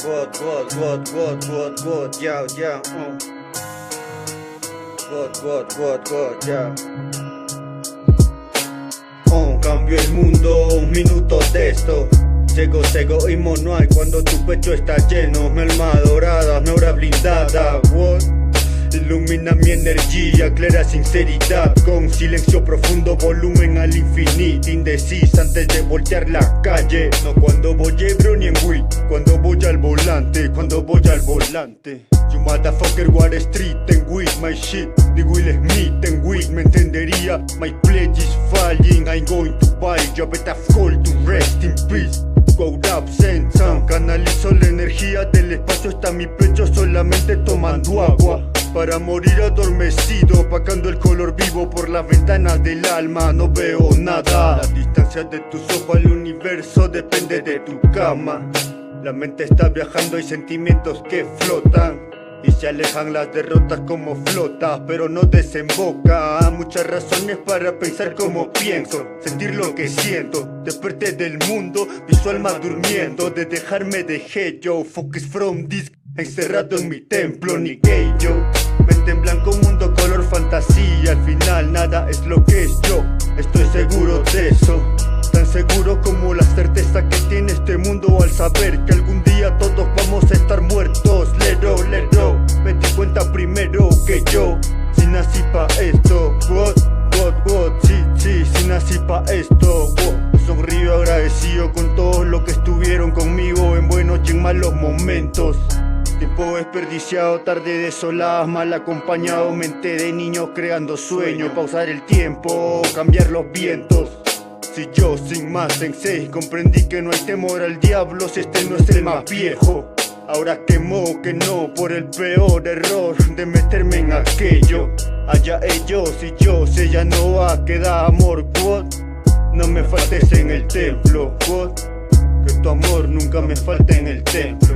What, yeah. What, yeah. Cambio el mundo, un minuto de esto. Ciego y mono hay cuando tu pecho está lleno. Mi alma dorada, mi aura blindada. What? Ilumina mi energía, clara sinceridad. Con silencio profundo, volumen al infinito. Indecisa antes de voltear la calle. No cuando voy ebrio ni en weed. Cuando voy al volante, You motherfucker Wall Street en weed, my shit. The Will Smith en weed, me entendería. My pledge is falling, I'm going to buy. You better call to rest in peace. Quote up, send some. Canalizo la energía del espacio hasta mi pecho solamente tomando agua. Para morir adormecido, apagando el color vivo por las ventanas del alma. No veo nada. La distancia de tus ojos al universo depende de tu cama. La mente está viajando, hay sentimientos que flotan y se alejan las derrotas como flotas, pero no desemboca. Muchas razones para pensar como pienso, sentir lo que siento. Desperté del mundo, vi su alma durmiendo. De dejarme dejé yo, focus from this. Encerrado en mi templo, ni gay yo. Mente en blanco, mundo color fantasía. Al final nada es lo que es yo. Estoy seguro de eso. Tan seguro como la certeza que tiene este mundo al saber que algún día todos vamos a estar muertos. Lero, me di cuenta primero que yo si nací pa' esto. What, sí, si nací pa' esto. Sonrío agradecido con todos los que estuvieron conmigo en buenos y en malos momentos. Tiempo desperdiciado, tarde desolada, mal acompañado, mente de niños creando sueños. Pausar el tiempo, cambiar los vientos. Si yo sin más sensei comprendí que no hay temor al diablo si este no es el más viejo. Ahora temo que no por el peor error de meterme en aquello. Allá ellos y yo sé ya no va a quedar amor. What? No me faltes en el templo. What? Que tu amor nunca me falte en el templo.